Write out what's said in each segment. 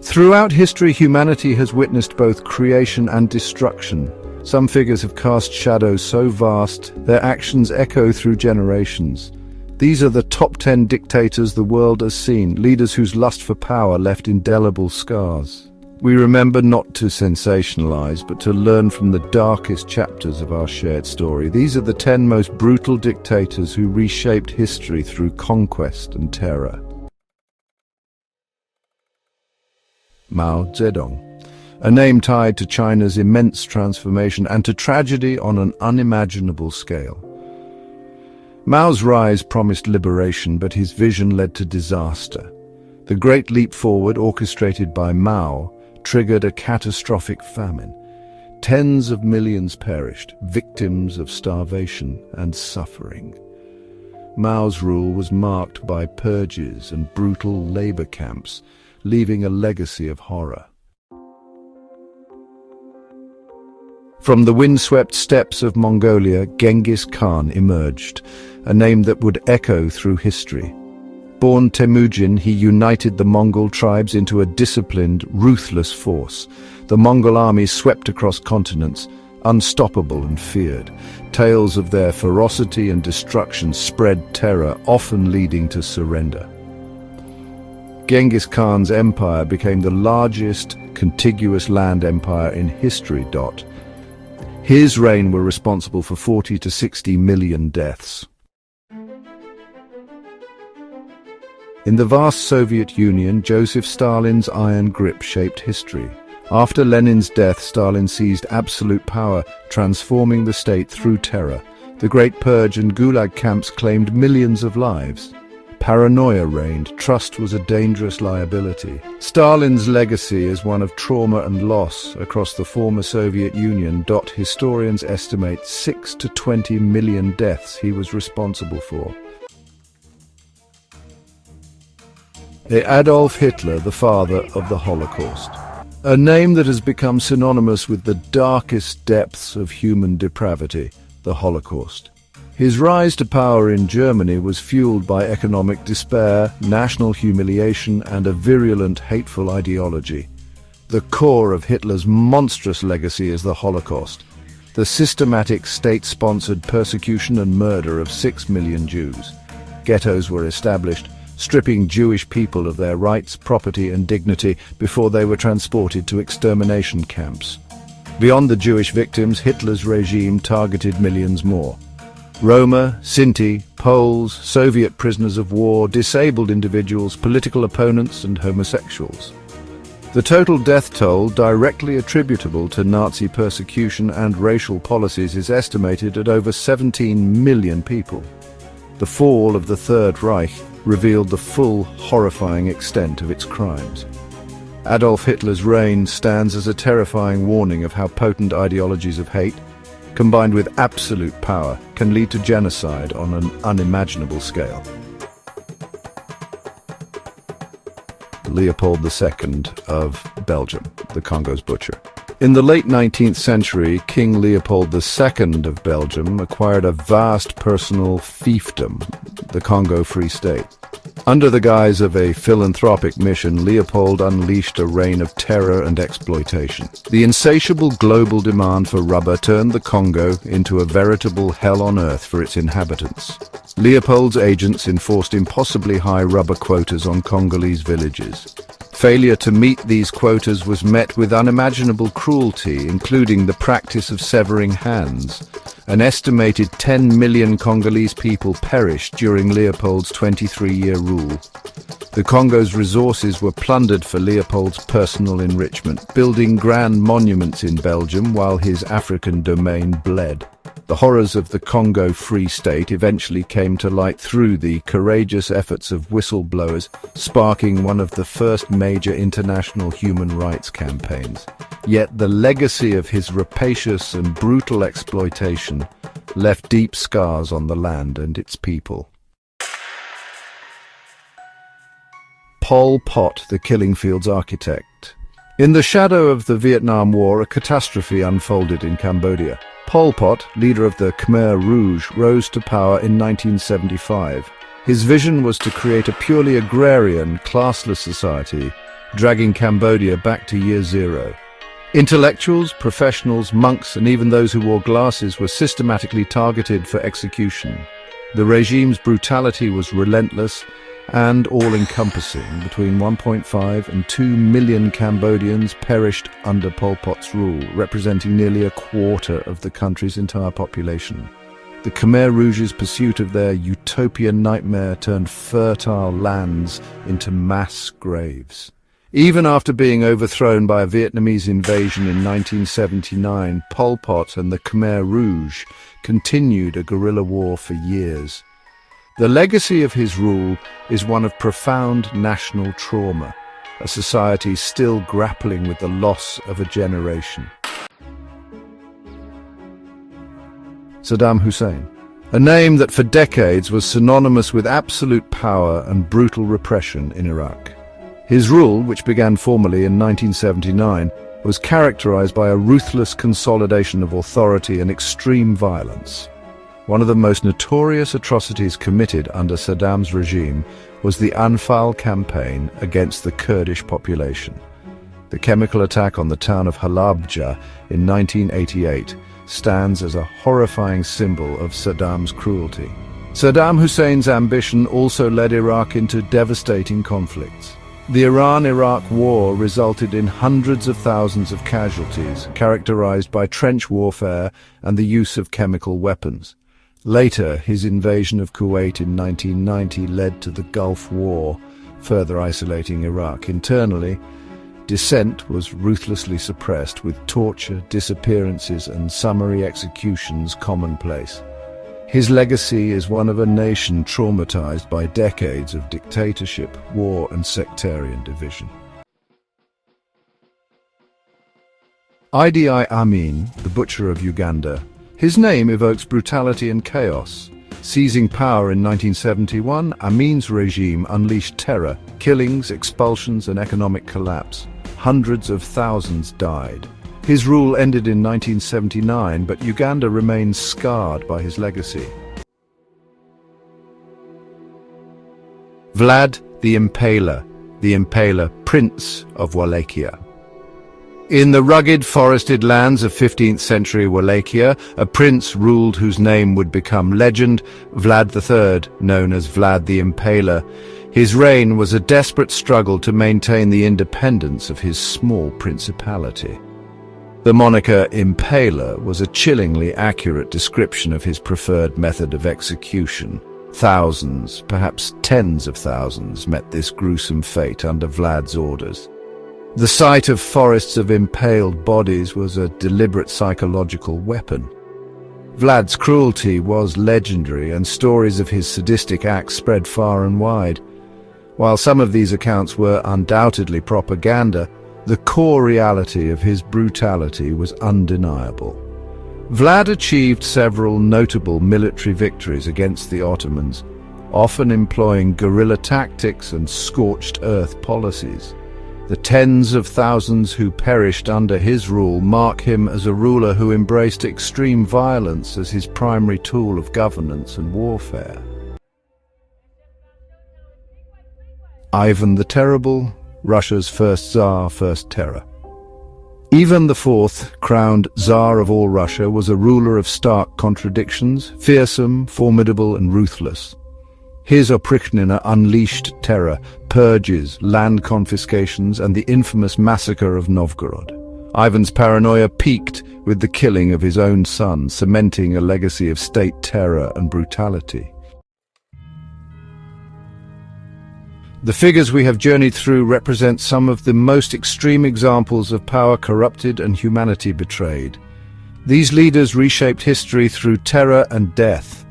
Throughout history, humanity has witnessed both creation and destruction. Some figures have cast shadows so vast, their actions echo through generations. These are the top 10 dictators the world has seen, leaders whose lust for power left indelible scars. We remember not to sensationalize, but to learn from the darkest chapters of our shared story. These are the 10 most brutal dictators who reshaped history through conquest and terror. Mao Zedong, a name tied to China's immense transformation and to tragedy on an unimaginable scale. Mao's rise promised liberation, but his vision led to disaster. The Great Leap Forward, orchestrated by Mao, triggered a catastrophic famine. Tens of millions perished, victims of starvation and suffering. Mao's rule was marked by purges and brutal labor camps, leaving a legacy of horror. From the windswept steppes of Mongolia, Genghis Khan emerged, a name that would echo through history. Born Temujin, he united the Mongol tribes into a disciplined, ruthless force. The Mongol army swept across continents, unstoppable and feared. Tales of their ferocity and destruction spread terror, often leading to surrender. Genghis Khan's empire became the largest contiguous land empire in history. His reign were responsible for 40 to 60 million deaths. In the vast Soviet Union, Joseph Stalin's iron grip shaped history. After Lenin's death, Stalin seized absolute power, transforming the state through terror. The Great Purge and Gulag camps claimed millions of lives. Paranoia reigned. Trust was a dangerous liability. Stalin's legacy is one of trauma and loss across the former Soviet Union. Historians estimate 6 to 20 million deaths he was responsible for. Adolf Hitler, the father of the Holocaust. A name that has become synonymous with the darkest depths of human depravity, the Holocaust. His rise to power in Germany was fueled by economic despair, national humiliation, and a virulent, hateful ideology. The core of Hitler's monstrous legacy is the Holocaust, the systematic state-sponsored persecution and murder of 6 million Jews. Ghettos were established, stripping Jewish people of their rights, property and dignity before they were transported to extermination camps. Beyond the Jewish victims, Hitler's regime targeted millions more. Roma, Sinti, Poles, Soviet prisoners of war, disabled individuals, political opponents and homosexuals. The total death toll directly attributable to Nazi persecution and racial policies is estimated at over 17 million people. The fall of the Third Reich revealed the full, horrifying extent of its crimes. Adolf Hitler's reign stands as a terrifying warning of how potent ideologies of hate, combined with absolute power, can lead to genocide on an unimaginable scale. Leopold II of Belgium, the Congo's butcher. In the late 19th century, King Leopold II of Belgium acquired a vast personal fiefdom, the Congo Free State. Under the guise of a philanthropic mission, Leopold unleashed a reign of terror and exploitation. The insatiable global demand for rubber turned the Congo into a veritable hell on earth for its inhabitants. Leopold's agents enforced impossibly high rubber quotas on Congolese villages. Failure to meet these quotas was met with unimaginable cruelty, including the practice of severing hands. An estimated 10 million Congolese people perished during Leopold's 23-year rule. The Congo's resources were plundered for Leopold's personal enrichment, building grand monuments in Belgium while his African domain bled. The horrors of the Congo Free State eventually came to light through the courageous efforts of whistleblowers, sparking one of the first major international human rights campaigns. Yet the legacy of his rapacious and brutal exploitation left deep scars on the land and its people. Pol Pot, the killing fields architect. In the shadow of the Vietnam War, a catastrophe unfolded in Cambodia. Pol Pot, leader of the Khmer Rouge, rose to power in 1975. His vision was to create a purely agrarian, classless society dragging Cambodia back to year zero. Intellectuals, professionals, monks, and even those who wore glasses were systematically targeted for execution. The regime's brutality was relentless and all-encompassing. Between 1.5 and 2 million Cambodians perished under Pol Pot's rule, representing nearly a quarter of the country's entire population. The Khmer Rouge's pursuit of their utopian nightmare turned fertile lands into mass graves. Even after being overthrown by a Vietnamese invasion in 1979, Pol Pot and the Khmer Rouge continued a guerrilla war for years. The legacy of his rule is one of profound national trauma, a society still grappling with the loss of a generation. Saddam Hussein, a name that for decades was synonymous with absolute power and brutal repression in Iraq. His rule, which began formally in 1979, was characterized by a ruthless consolidation of authority and extreme violence. One of the most notorious atrocities committed under Saddam's regime was the Anfal campaign against the Kurdish population. The chemical attack on the town of Halabja in 1988 stands as a horrifying symbol of Saddam's cruelty. Saddam Hussein's ambition also led Iraq into devastating conflicts. The Iran-Iraq war resulted in hundreds of thousands of casualties, characterized by trench warfare and the use of chemical weapons. Later, his invasion of Kuwait in 1990 led to the Gulf War, further isolating Iraq internally. Dissent was ruthlessly suppressed, with torture, disappearances, and summary executions commonplace. His legacy is one of a nation traumatized by decades of dictatorship, war, and sectarian division. Idi Amin, the butcher of Uganda. His name evokes brutality and chaos. Seizing power in 1971, Amin's regime unleashed terror, killings, expulsions, and economic collapse. Hundreds of thousands died. His rule ended in 1979, but Uganda remains scarred by his legacy. Vlad the Impaler, Prince of Wallachia. In the rugged, forested lands of 15th century Wallachia, a prince ruled whose name would become legend, Vlad III, known as Vlad the Impaler. His reign was a desperate struggle to maintain the independence of his small principality. The moniker Impaler was a chillingly accurate description of his preferred method of execution. Thousands, perhaps tens of thousands, met this gruesome fate under Vlad's orders. The sight of forests of impaled bodies was a deliberate psychological weapon. Vlad's cruelty was legendary, and stories of his sadistic acts spread far and wide. While some of these accounts were undoubtedly propaganda, the core reality of his brutality was undeniable. Vlad achieved several notable military victories against the Ottomans, often employing guerrilla tactics and scorched earth policies. The tens of thousands who perished under his rule mark him as a ruler who embraced extreme violence as his primary tool of governance and warfare. Ivan the Terrible, Russia's first Tsar, first terror. Ivan IV, crowned Tsar of all Russia, was a ruler of stark contradictions, fearsome, formidable, and ruthless. His oprichnina unleashed terror, purges, land confiscations, and the infamous massacre of Novgorod. Ivan's paranoia peaked with the killing of his own son, cementing a legacy of state terror and brutality. The figures we have journeyed through represent some of the most extreme examples of power corrupted and humanity betrayed. These leaders reshaped history through terror and death.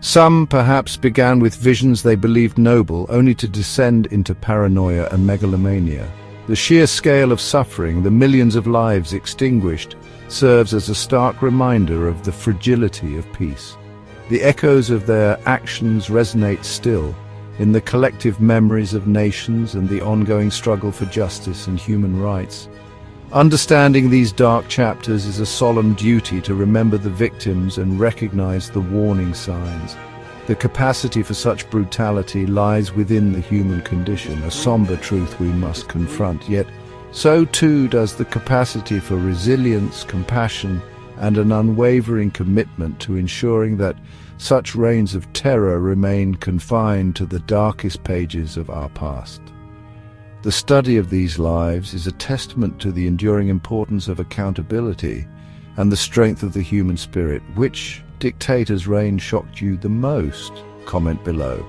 Some perhaps began with visions they believed noble, only to descend into paranoia and megalomania. The sheer scale of suffering, the millions of lives extinguished, serves as a stark reminder of the fragility of peace. The echoes of their actions resonate still, in the collective memories of nations and the ongoing struggle for justice and human rights. Understanding these dark chapters is a solemn duty to remember the victims and recognize the warning signs. The capacity for such brutality lies within the human condition, a somber truth we must confront. Yet, so too does the capacity for resilience, compassion, and an unwavering commitment to ensuring that such reigns of terror remain confined to the darkest pages of our past. The study of these lives is a testament to the enduring importance of accountability and the strength of the human spirit. Which dictator's reign shocked you the most? Comment below.